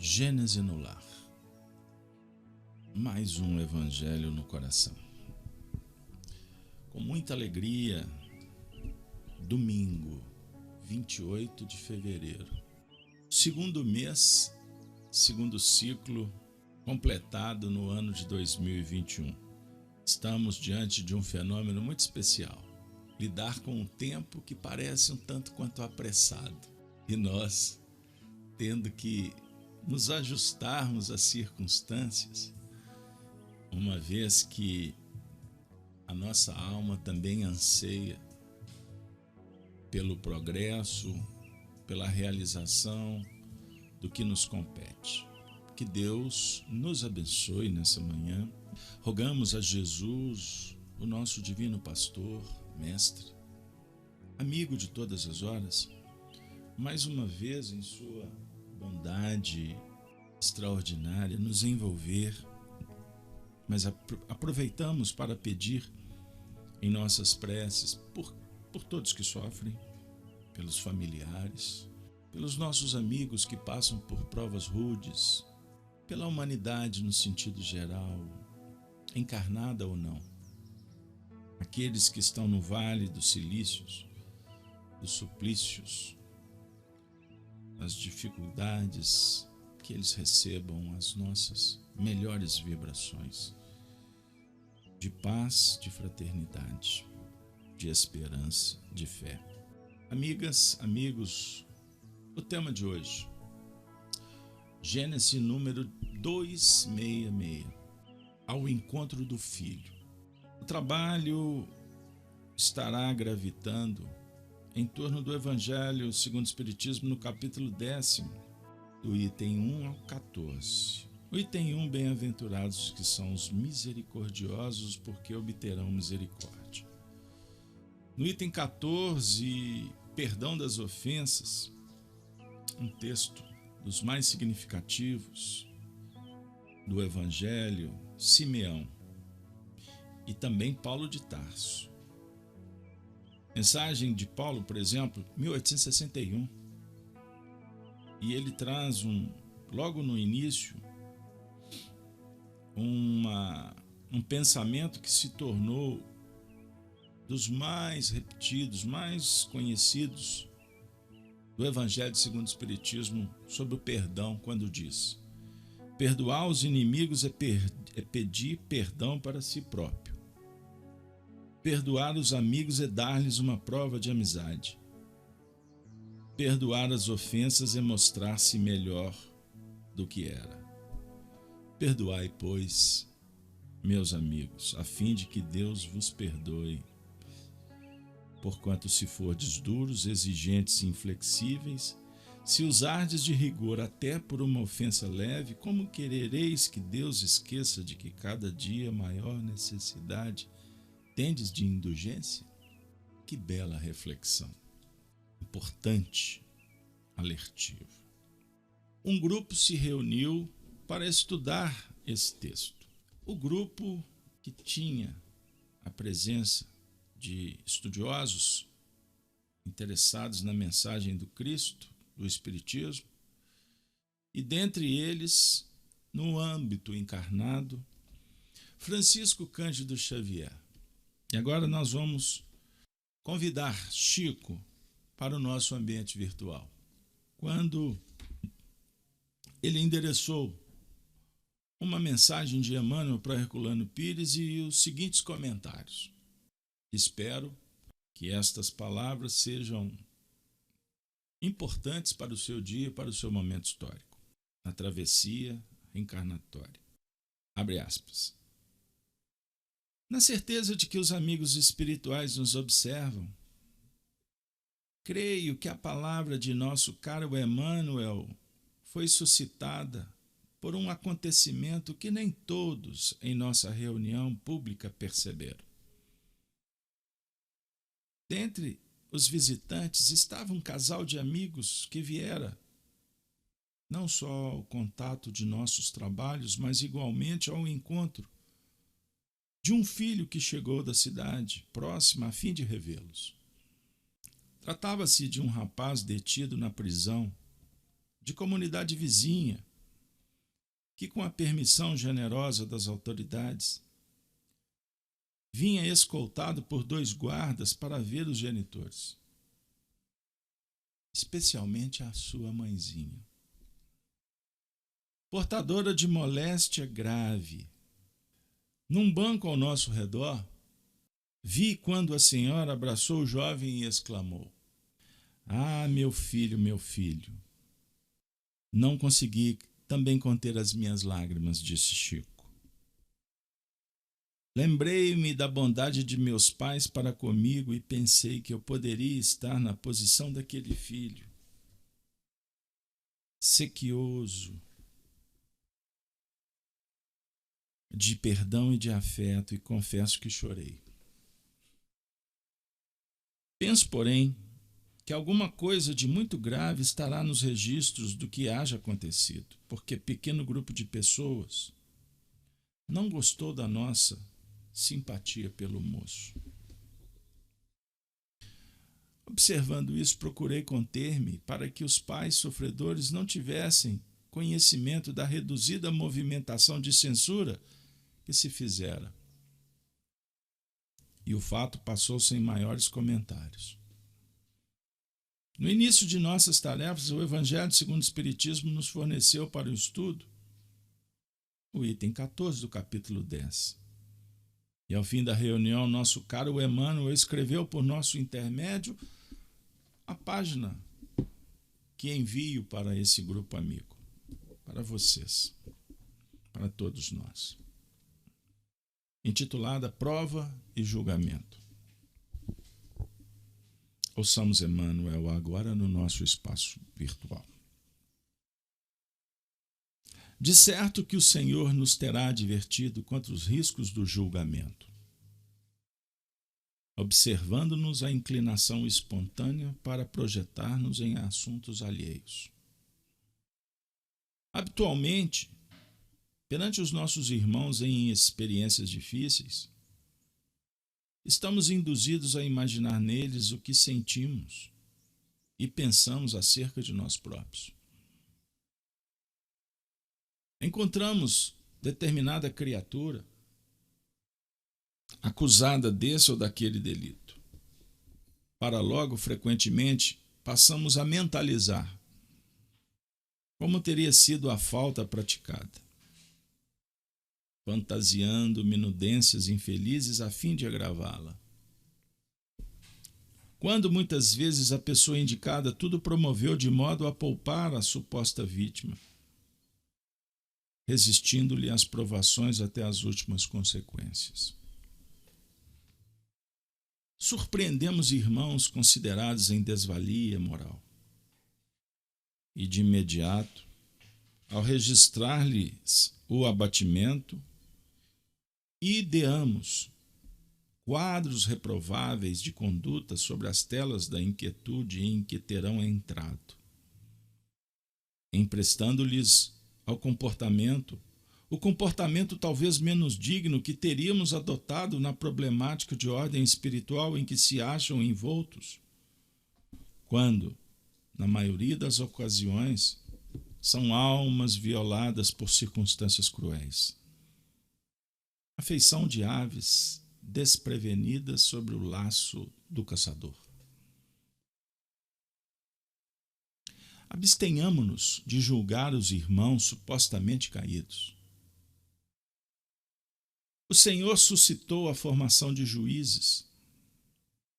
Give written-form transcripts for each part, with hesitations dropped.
Gênese no lar. Mais um evangelho no coração. Com muita alegria, domingo, 28 de fevereiro. Segundo mês, segundo ciclo, completado no ano de 2021. Estamos diante de um fenômeno muito especial. Lidar com um tempo que parece um tanto quanto apressado. E nós, tendo que nos ajustarmos às circunstâncias, uma vez que a nossa alma também anseia pelo progresso, pela realização do que nos compete. Que Deus nos abençoe nessa manhã. Rogamos a Jesus, o nosso divino pastor, mestre, amigo de todas as horas, mais uma vez em sua bondade extraordinária, nos envolver, mas aproveitamos para pedir em nossas preces por todos que sofrem, pelos familiares, pelos nossos amigos que passam por provas rudes, pela humanidade no sentido geral, encarnada ou não, aqueles que estão no vale dos silícios, dos suplícios, as dificuldades, que eles recebam as nossas melhores vibrações de paz, de fraternidade, de esperança, de fé. Amigas, amigos, o tema de hoje, Gênesis número 266, ao encontro do Filho. O trabalho estará gravitando em torno do Evangelho segundo o Espiritismo, no capítulo 10, do item 1 ao 14. O item 1, bem-aventurados que são os misericordiosos, porque obterão misericórdia. No item 14, perdão das ofensas, um texto dos mais significativos do Evangelho, Simeão e também Paulo de Tarso. Mensagem de Paulo, por exemplo, 1861, e ele traz logo no início um pensamento que se tornou dos mais repetidos, mais conhecidos do Evangelho segundo o Espiritismo sobre o perdão, quando diz: perdoar os inimigos é pedir perdão para si próprio. Perdoar os amigos é dar-lhes uma prova de amizade. Perdoar as ofensas é mostrar-se melhor do que era. Perdoai, pois, meus amigos, a fim de que Deus vos perdoe. Porquanto se fordes duros, exigentes e inflexíveis, se usardes de rigor até por uma ofensa leve, como querereis que Deus esqueça de que cada dia maior necessidade tendes de indulgência? Que bela reflexão. Importante, alertivo. Um grupo se reuniu para estudar esse texto. O grupo que tinha a presença de estudiosos interessados na mensagem do Cristo, do Espiritismo, e dentre eles, no âmbito encarnado, Francisco Cândido Xavier. E agora nós vamos convidar Chico para o nosso ambiente virtual. Quando ele endereçou uma mensagem de Emmanuel para Herculano Pires e os seguintes comentários. Espero que estas palavras sejam importantes para o seu dia, para o seu momento histórico, na travessia reencarnatória. Abre aspas. Na certeza de que os amigos espirituais nos observam, creio que a palavra de nosso caro Emmanuel foi suscitada por um acontecimento que nem todos em nossa reunião pública perceberam. Dentre os visitantes estava um casal de amigos que viera não só ao contato de nossos trabalhos, mas igualmente ao encontro de um filho que chegou da cidade próxima a fim de revê-los. Tratava-se de um rapaz detido na prisão de comunidade vizinha, que, com a permissão generosa das autoridades, vinha escoltado por 2 guardas para ver os genitores, especialmente a sua mãezinha, portadora de moléstia grave. Num banco ao nosso redor, vi quando a senhora abraçou o jovem e exclamou: "Ah, meu filho, meu filho." Não consegui também conter as minhas lágrimas, disse Chico. Lembrei-me da bondade de meus pais para comigo e pensei que eu poderia estar na posição daquele filho, sequioso, de perdão e de afeto, e confesso que chorei. Penso, porém, que alguma coisa de muito grave estará nos registros do que haja acontecido, porque pequeno grupo de pessoas não gostou da nossa simpatia pelo moço. Observando isso, procurei conter-me para que os pais sofredores não tivessem conhecimento da reduzida movimentação de censura que se fizera. E o fato passou sem maiores comentários. No início de nossas tarefas, o Evangelho segundo o Espiritismo nos forneceu para o estudo o item 14 do capítulo 10. E ao fim da reunião, nosso caro Emmanuel escreveu por nosso intermédio a página que envio para esse grupo amigo, para vocês, para todos nós, intitulada Prova e Julgamento. Ouçamos Emmanuel agora no nosso espaço virtual. De certo que o Senhor nos terá advertido contra os riscos do julgamento, observando-nos a inclinação espontânea para projetar-nos em assuntos alheios. Habitualmente, perante os nossos irmãos em experiências difíceis, estamos induzidos a imaginar neles o que sentimos e pensamos acerca de nós próprios. Encontramos determinada criatura acusada desse ou daquele delito. Para logo, frequentemente, passamos a mentalizar como teria sido a falta praticada, fantasiando minudências infelizes a fim de agravá-la. Quando muitas vezes a pessoa indicada tudo promoveu de modo a poupar a suposta vítima, resistindo-lhe às provações até as últimas consequências. Surpreendemos irmãos considerados em desvalia moral. E de imediato, ao registrar-lhes o abatimento, ideamos quadros reprováveis de conduta sobre as telas da inquietude em que terão entrado, emprestando-lhes ao comportamento, o comportamento talvez menos digno que teríamos adotado na problemática de ordem espiritual em que se acham envoltos, quando, na maioria das ocasiões, são almas violadas por circunstâncias cruéis. A feição de aves desprevenidas sobre o laço do caçador. Abstenhamo-nos de julgar os irmãos supostamente caídos. O Senhor suscitou a formação de juízes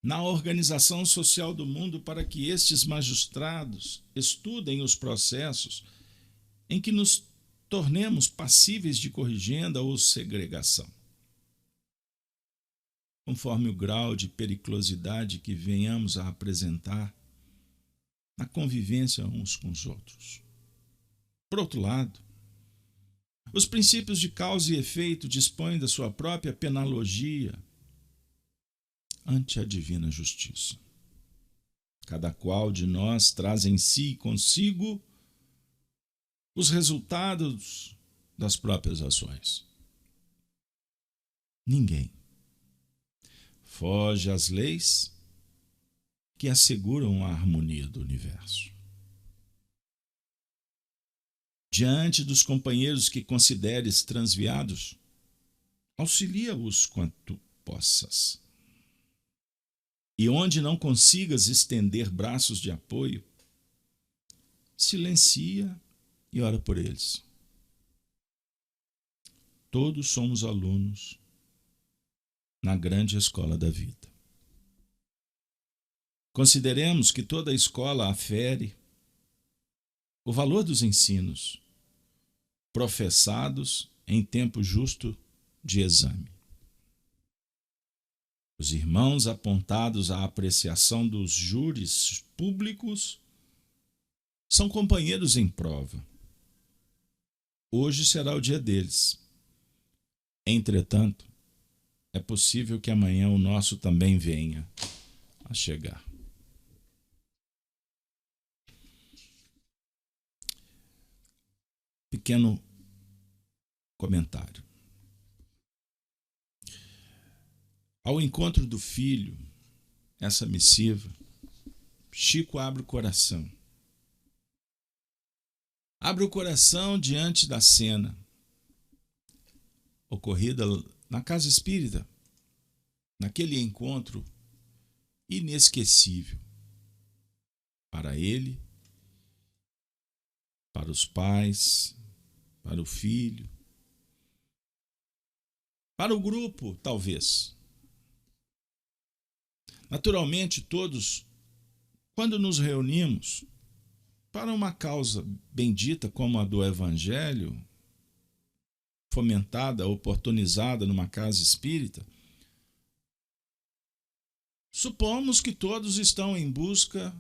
na organização social do mundo para que estes magistrados estudem os processos em que nos tornemos passíveis de corrigenda ou segregação, conforme o grau de periculosidade que venhamos a apresentar na convivência uns com os outros. Por outro lado, os princípios de causa e efeito dispõem da sua própria penologia ante a divina justiça. Cada qual de nós traz em si consigo os resultados das próprias ações. Ninguém foge às leis que asseguram a harmonia do universo. Diante dos companheiros que consideres transviados, auxilia-os quanto possas. E onde não consigas estender braços de apoio, silencia e ora por eles. Todos somos alunos na grande escola da vida. Consideremos que toda escola afere o valor dos ensinos professados em tempo justo de exame. Os irmãos apontados à apreciação dos júris públicos são companheiros em prova. Hoje será o dia deles. Entretanto, é possível que amanhã o nosso também venha a chegar. Pequeno comentário. Ao encontro do filho, essa missiva, Chico abre o coração. Abre o coração diante da cena ocorrida na casa espírita, naquele encontro inesquecível para ele, para os pais, para o filho, para o grupo, talvez. Naturalmente, todos, quando nos reunimos para uma causa bendita como a do Evangelho, fomentada, oportunizada numa casa espírita, supomos que todos estão em busca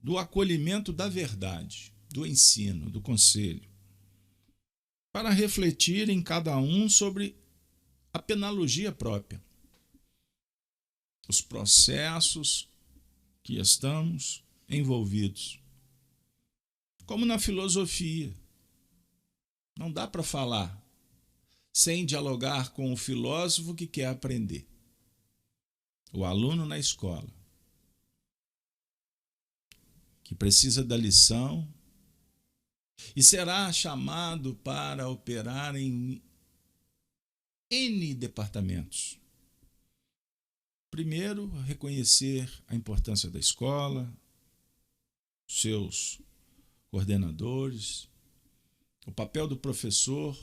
do acolhimento da verdade, do ensino, do conselho, para refletir em cada um sobre a pedagogia própria, os processos que estamos envolvidos. Como na filosofia, não dá para falar sem dialogar com o filósofo que quer aprender. O aluno na escola, que precisa da lição e será chamado para operar em N departamentos. Primeiro, reconhecer a importância da escola, seus coordenadores, o papel do professor,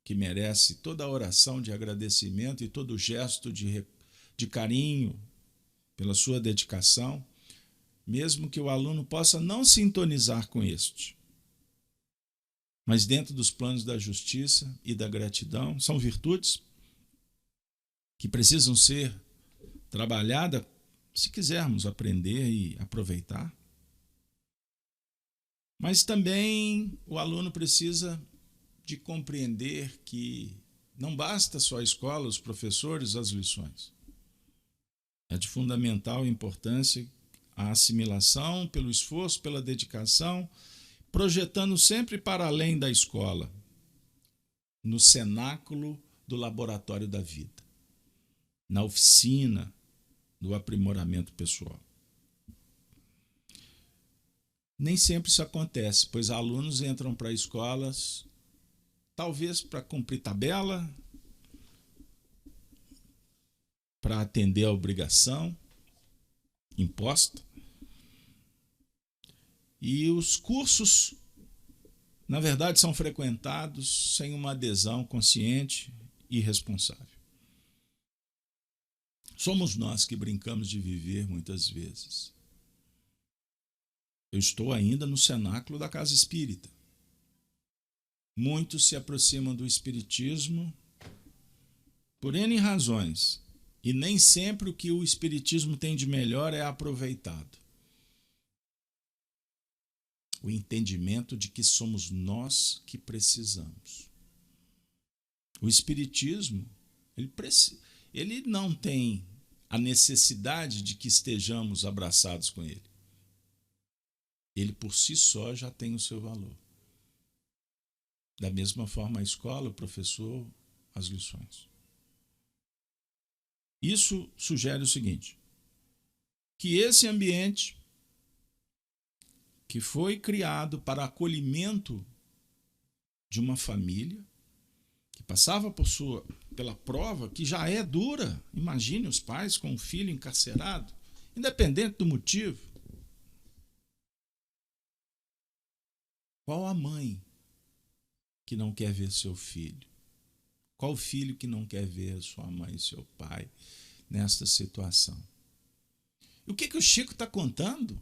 que merece toda a oração de agradecimento e todo o gesto de carinho pela sua dedicação, mesmo que o aluno possa não sintonizar com este. Mas dentro dos planos da justiça e da gratidão, são virtudes que precisam ser trabalhadas se quisermos aprender e aproveitar. Mas também o aluno precisa de compreender que não basta só a escola, os professores, as lições. É de fundamental importância a assimilação pelo esforço, pela dedicação, projetando sempre para além da escola, no cenáculo do laboratório da vida, na oficina do aprimoramento pessoal. Nem sempre isso acontece, pois alunos entram para escolas talvez para cumprir tabela, para atender a obrigação imposta. E os cursos, na verdade, são frequentados sem uma adesão consciente e responsável. Somos nós que brincamos de viver muitas vezes. Eu estou ainda no cenáculo da casa espírita. Muitos se aproximam do espiritismo por N razões, e nem sempre o que o espiritismo tem de melhor é aproveitado. O entendimento de que somos nós que precisamos. O espiritismo, ele não tem a necessidade de que estejamos abraçados com ele. Ele por si só já tem o seu valor. Da mesma forma, a escola, o professor, as lições. Isso sugere o seguinte, que esse ambiente que foi criado para acolhimento de uma família que passava pela prova que já é dura. Imagine os pais com um filho encarcerado, independente do motivo. Qual a mãe que não quer ver seu filho? Qual filho que não quer ver sua mãe e seu pai nesta situação? E o que o Chico está contando?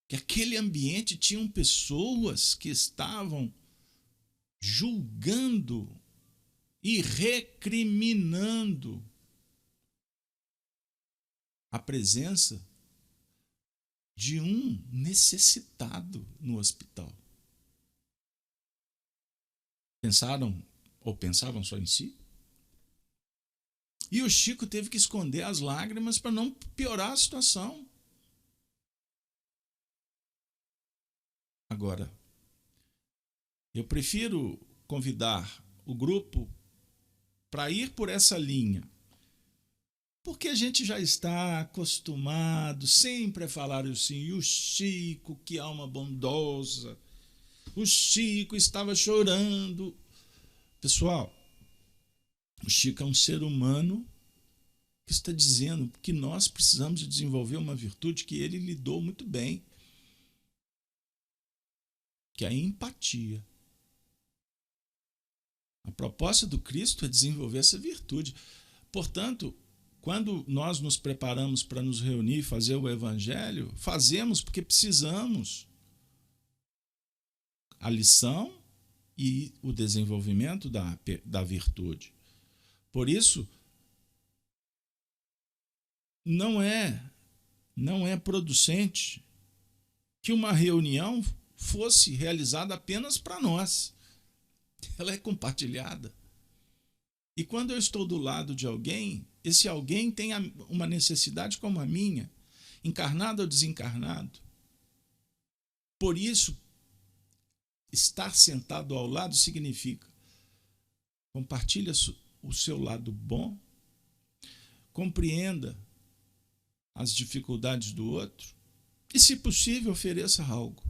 Que aquele ambiente tinham pessoas que estavam julgando e recriminando a presença de um necessitado no hospital. Pensavam só em si? E o Chico teve que esconder as lágrimas para não piorar a situação. Agora, eu prefiro convidar o grupo para ir por essa linha, porque a gente já está acostumado sempre a falar assim, e o Chico, que alma bondosa, o Chico estava chorando. Pessoal, o Chico é um ser humano que está dizendo que nós precisamos de desenvolver uma virtude que ele lidou muito bem, que é a empatia. A proposta do Cristo é desenvolver essa virtude. Portanto, quando nós nos preparamos para nos reunir e fazer o Evangelho, fazemos porque precisamos. A lição e o desenvolvimento da virtude. Por isso, não é producente que uma reunião fosse realizada apenas para nós. Ela é compartilhada. E quando eu estou do lado de alguém, esse alguém tem uma necessidade como a minha, encarnado ou desencarnado. Por isso, estar sentado ao lado significa compartilha o seu lado bom, compreenda as dificuldades do outro e, se possível, ofereça algo.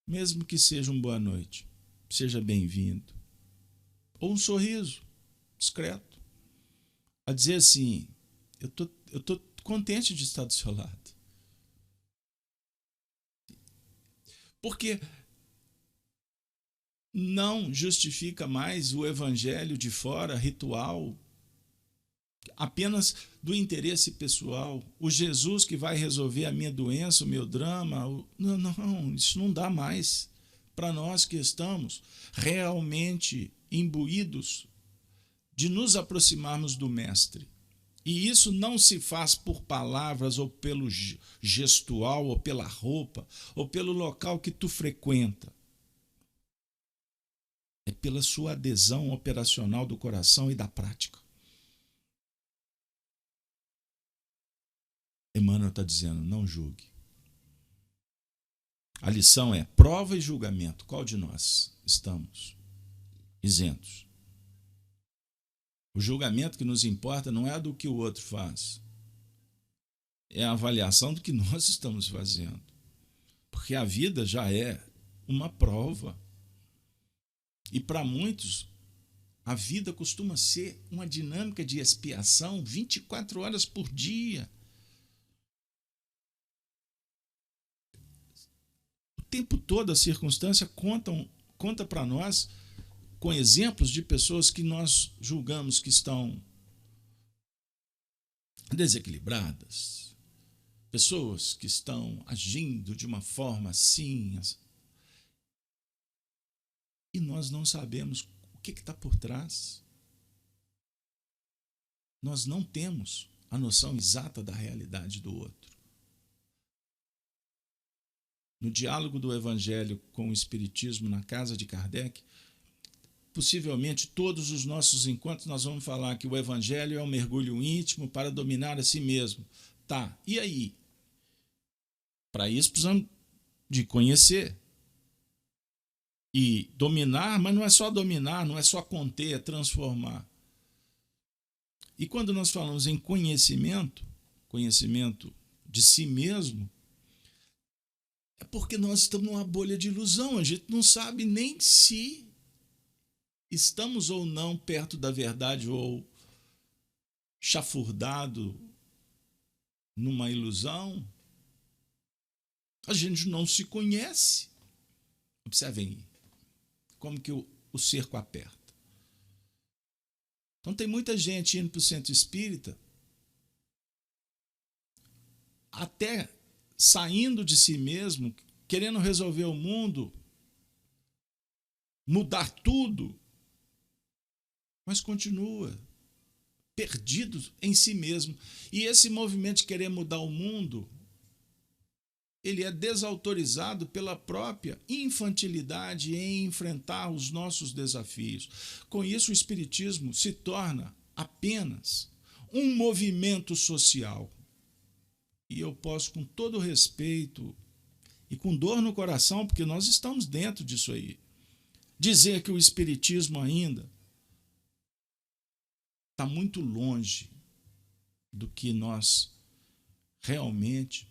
Mesmo que seja uma boa noite, seja bem-vindo. Ou um sorriso discreto. A dizer assim, eu tô contente de estar do seu lado. Porque não justifica mais o evangelho de fora, ritual, apenas do interesse pessoal. O Jesus que vai resolver a minha doença, o meu drama. Não, isso não dá mais para nós que estamos realmente imbuídos de nos aproximarmos do Mestre. E isso não se faz por palavras ou pelo gestual, ou pela roupa, ou pelo local que tu frequenta. É pela sua adesão operacional do coração e da prática. Emmanuel está dizendo, não julgue. A lição é prova e julgamento. Qual de nós estamos isentos? O julgamento que nos importa não é do que o outro faz. É a avaliação do que nós estamos fazendo. Porque a vida já é uma prova. E para muitos, a vida costuma ser uma dinâmica de expiação 24 horas por dia. O tempo todo a circunstância conta para nós com exemplos de pessoas que nós julgamos que estão desequilibradas, pessoas que estão agindo de uma forma assim, e nós não sabemos o que está por trás. Nós não temos a noção exata da realidade do outro. No diálogo do Evangelho com o Espiritismo na casa de Kardec, possivelmente todos os nossos encontros nós vamos falar que o Evangelho é um mergulho íntimo para dominar a si mesmo. Tá, e aí? Para isso precisamos de conhecer. E dominar, mas não é só dominar, não é só conter, é transformar. E quando nós falamos em conhecimento de si mesmo, É porque nós estamos numa bolha de ilusão. A gente não sabe nem se estamos ou não perto da verdade ou chafurdado numa ilusão. A gente não se conhece. Observem aí como que o cerco aperta. Então tem muita gente indo para o centro espírita até saindo de si mesmo, querendo resolver o mundo, mudar tudo, mas continua perdido em si mesmo. E esse movimento de querer mudar o mundo, ele é desautorizado pela própria infantilidade em enfrentar os nossos desafios. Com isso, o Espiritismo se torna apenas um movimento social. E eu posso, com todo respeito e com dor no coração, porque nós estamos dentro disso aí, dizer que o Espiritismo ainda está muito longe do que nós realmente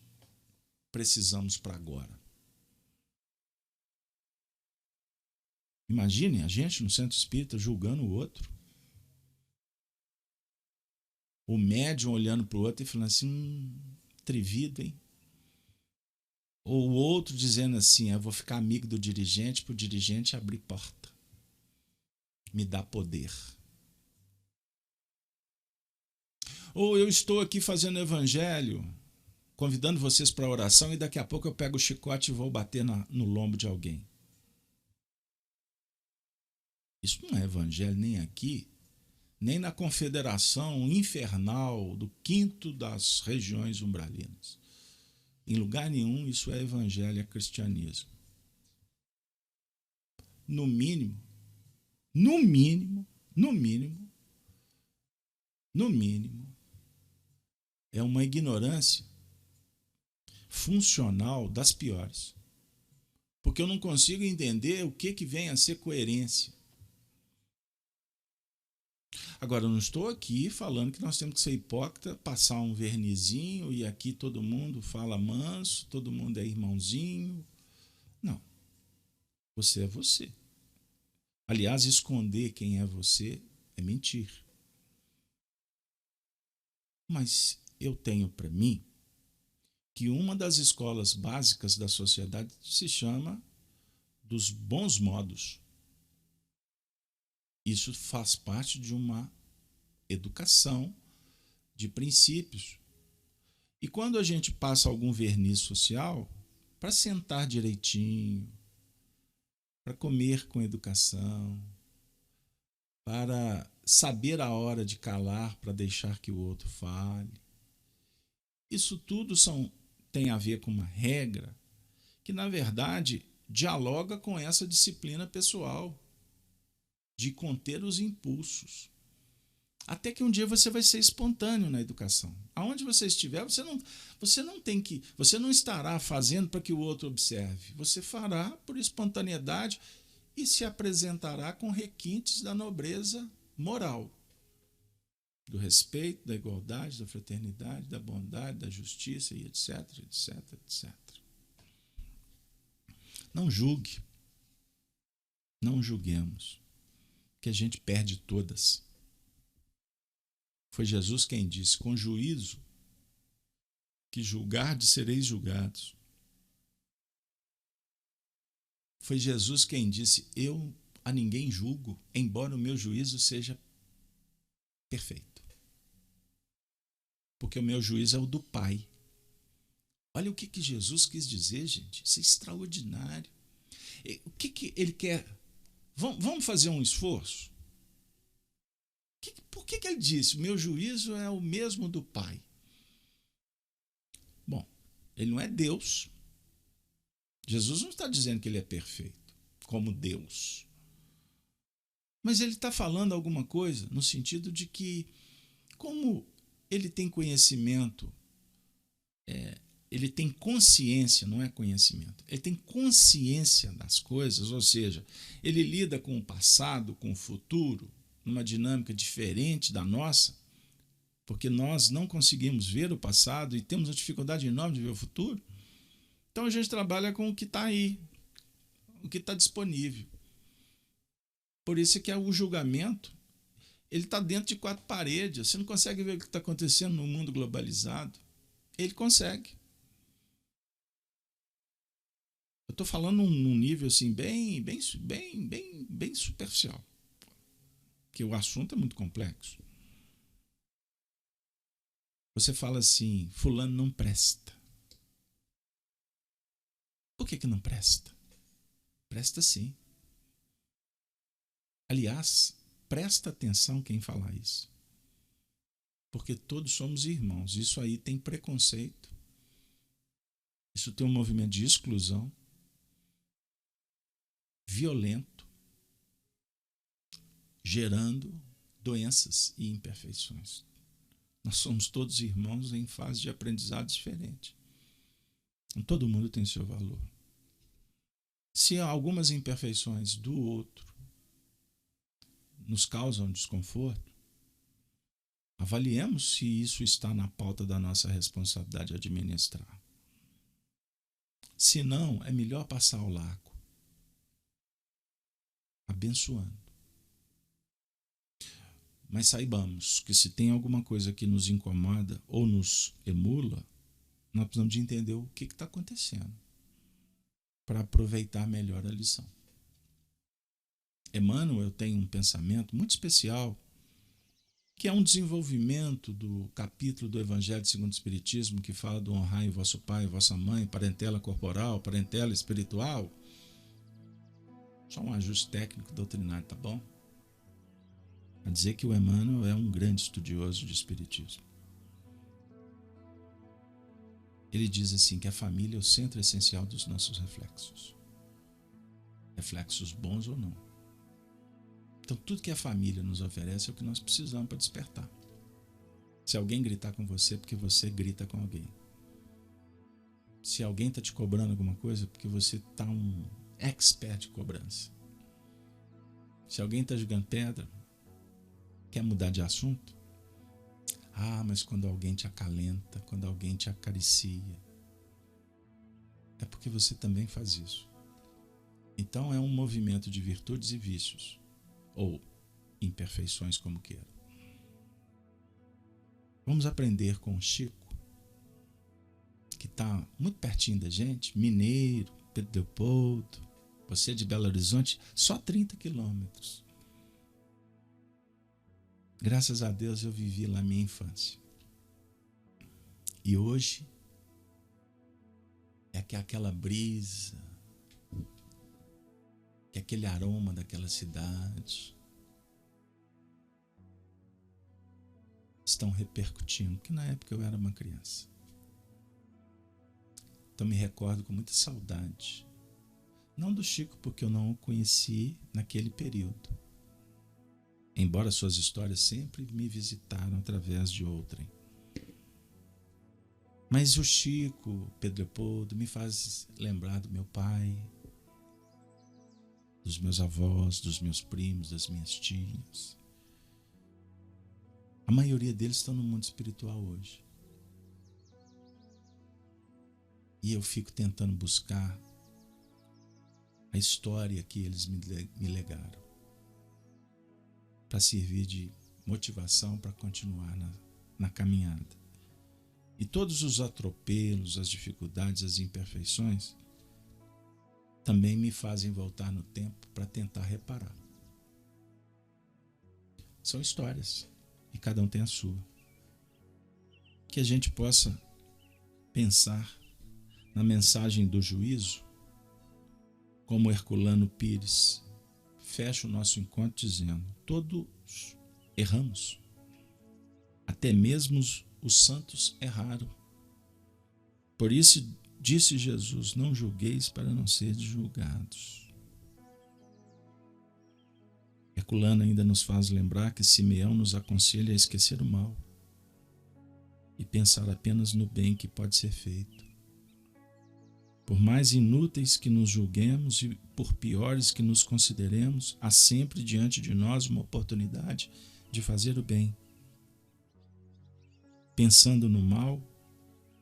precisamos para agora. Imaginem a gente no centro espírita julgando o outro. O médium olhando para o outro e falando assim, atrevido, hein? Ou o outro dizendo assim, eu vou ficar amigo do dirigente para o dirigente abrir porta. Me dá poder. Ou eu estou aqui fazendo evangelho, convidando vocês para a oração e daqui a pouco eu pego o chicote e vou bater no lombo de alguém. Isso não é evangelho nem aqui, nem na confederação infernal do quinto das regiões umbralinas. Em lugar nenhum isso é evangelho, é cristianismo. No mínimo, é uma ignorância funcional das piores. Porque eu não consigo entender o que vem a ser coerência. Agora, eu não estou aqui falando que nós temos que ser hipócrita, passar um vernizinho e aqui todo mundo fala manso, todo mundo é irmãozinho. Não. Você é você. Aliás, esconder quem é você é mentir. Mas eu tenho para mim que uma das escolas básicas da sociedade se chama dos bons modos. Isso faz parte de uma educação de princípios. E quando a gente passa algum verniz social, para sentar direitinho, para comer com educação, para saber a hora de calar, para deixar que o outro fale, isso tudo tem a ver com uma regra que, na verdade, dialoga com essa disciplina pessoal de conter os impulsos. Até que um dia você vai ser espontâneo na educação. Aonde você estiver, você não estará fazendo para que o outro observe. Você fará por espontaneidade e se apresentará com requintes da nobreza moral, do respeito, da igualdade, da fraternidade, da bondade, da justiça e etc, etc, etc. Não julgue. Não julguemos, que a gente perde todas. Foi Jesus quem disse, com juízo que julgardes sereis julgados. Foi Jesus quem disse, eu a ninguém julgo, embora o meu juízo seja perfeito. Porque o meu juízo é o do Pai. Olha o que Jesus quis dizer, gente. Isso é extraordinário. O que ele quer? Vamos fazer um esforço? Por que ele disse, meu juízo é o mesmo do Pai? Bom, ele não é Deus. Jesus não está dizendo que ele é perfeito, como Deus. Mas ele está falando alguma coisa no sentido de que, como ele tem conhecimento, ele tem consciência, não é conhecimento, ele tem consciência das coisas, ou seja, ele lida com o passado, com o futuro, numa dinâmica diferente da nossa, porque nós não conseguimos ver o passado e temos uma dificuldade enorme de ver o futuro. Então a gente trabalha com o que está aí, o que está disponível. Por isso que o julgamento, ele está dentro de 4 paredes. Você não consegue ver o que está acontecendo no mundo globalizado. Ele consegue. Eu estou falando num nível assim bem superficial, porque o assunto é muito complexo. Você fala assim, fulano não presta. Por que não presta? Presta sim. Aliás, presta atenção quem falar isso. Porque todos somos irmãos. Isso aí tem preconceito. Isso tem um movimento de exclusão violento, gerando doenças e imperfeições. Nós somos todos irmãos em fase de aprendizado diferente. Todo mundo tem seu valor. Se algumas imperfeições do outro nos causam desconforto, avaliemos se isso está na pauta da nossa responsabilidade administrar. Se não, é melhor passar ao largo, abençoando. Mas saibamos que se tem alguma coisa que nos incomoda ou nos emula, nós precisamos de entender o que está acontecendo para aproveitar melhor a lição. Emmanuel tem um pensamento muito especial, que é um desenvolvimento do capítulo do Evangelho segundo o Espiritismo, que fala do honrai vosso pai e vossa mãe, parentela corporal, parentela espiritual. Só um ajuste técnico doutrinário, tá bom? A dizer que o Emmanuel é um grande estudioso de Espiritismo. Ele diz assim que a família é o centro essencial dos nossos reflexos. Reflexos bons ou não. Então tudo que a família nos oferece é o que nós precisamos para despertar. Se alguém gritar com você, é porque você grita com alguém. Se alguém está te cobrando alguma coisa, é porque você está um expert de cobrança. Se alguém está jogando pedra, quer mudar de assunto? Mas quando alguém te acalenta, quando alguém te acaricia, é porque você também faz isso. Então é um movimento de virtudes e vícios, ou imperfeições, como queira. Vamos aprender com o Chico, que está muito pertinho da gente, mineiro, Pedro Leopoldo, você de Belo Horizonte, só 30 quilômetros. Graças a Deus eu vivi lá minha infância. E hoje é que aquela brisa, que aquele aroma daquela cidade estão repercutindo, que na época eu era uma criança. Então me recordo com muita saudade. Não do Chico, porque eu não o conheci naquele período. Embora suas histórias sempre me visitaram através de outrem. Mas o Chico, Pedro Leopoldo, me faz lembrar do meu pai, dos meus avós, dos meus primos, das minhas tias. A maioria deles estão no mundo espiritual hoje. E eu fico tentando buscar a história que eles me legaram, para servir de motivação para continuar na caminhada. E todos os atropelos, as dificuldades, as imperfeições também me fazem voltar no tempo para tentar reparar. São histórias e cada um tem a sua. Que a gente possa pensar na mensagem do juízo, como Herculano Pires fecha o nosso encontro dizendo: todos erramos, até mesmo os santos erraram. Por isso disse Jesus: não julgueis para não seres julgados. Herculano ainda nos faz lembrar que Simeão nos aconselha a esquecer o mal e pensar apenas no bem que pode ser feito. Por mais inúteis que nos julguemos e por piores que nos consideremos, há sempre diante de nós uma oportunidade de fazer o bem. Pensando no mal,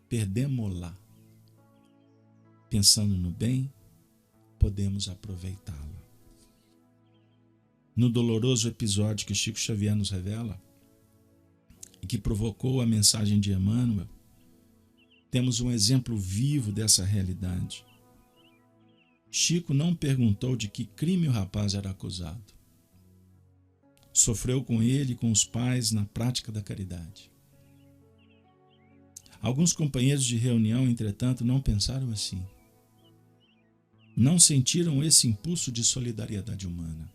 perdemo-la. pensando no bem, podemos aproveitá-la. No doloroso episódio que Chico Xavier nos revela e que provocou a mensagem de Emmanuel, temos um exemplo vivo dessa realidade. Chico não perguntou de que crime o rapaz era acusado. Sofreu com ele e com os pais na prática da caridade. Alguns companheiros de reunião, entretanto, não pensaram assim. Não sentiram esse impulso de solidariedade humana.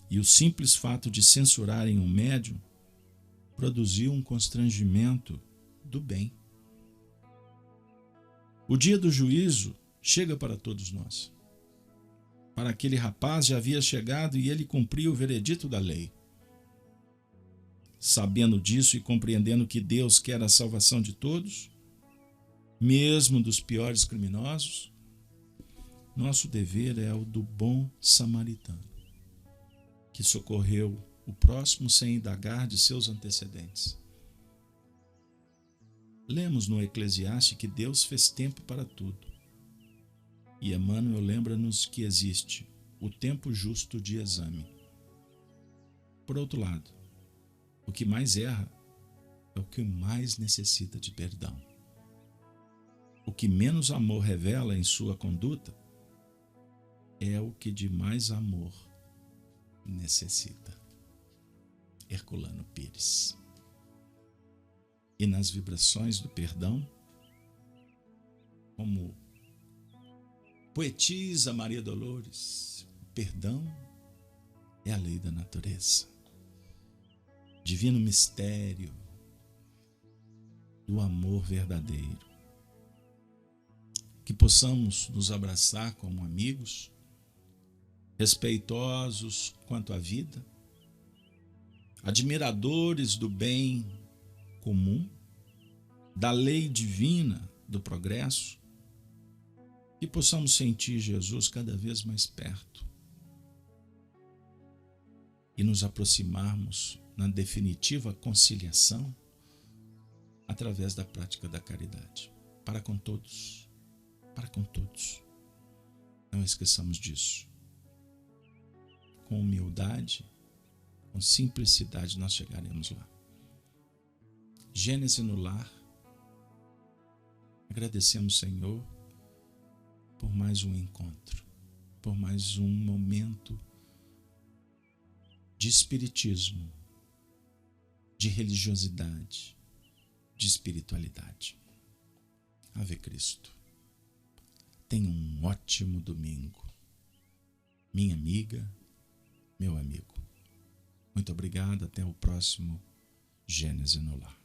E o simples fato de censurarem um médium produziu um constrangimento do bem. O dia do juízo chega para todos nós. Para aquele rapaz já havia chegado e ele cumpriu o veredito da lei. Sabendo disso e compreendendo que Deus quer a salvação de todos, mesmo dos piores criminosos, nosso dever é o do bom samaritano, que socorreu o próximo sem indagar de seus antecedentes. Lemos no Eclesiastes que Deus fez tempo para tudo. E Emmanuel lembra-nos que existe o tempo justo de exame. Por outro lado, o que mais erra é o que mais necessita de perdão. O que menos amor revela em sua conduta é o que de mais amor necessita. Herculano Pires. E nas vibrações do perdão, como poetisa Maria Dolores, o perdão é a lei da natureza. Divino mistério do amor verdadeiro. Que possamos nos abraçar como amigos, respeitosos quanto à vida, admiradores do bem comum, da lei divina do progresso, e possamos sentir Jesus cada vez mais perto e nos aproximarmos na definitiva conciliação através da prática da caridade. Para com todos, para com todos. Não esqueçamos disso. Com humildade, com simplicidade, nós chegaremos lá. Gênese no lar. Agradecemos, Senhor, por mais um encontro, por mais um momento de espiritismo, de religiosidade, de espiritualidade. Ave Cristo. Tenha um ótimo domingo. Minha amiga, meu amigo. Muito obrigado. Até o próximo Gênese no Lar.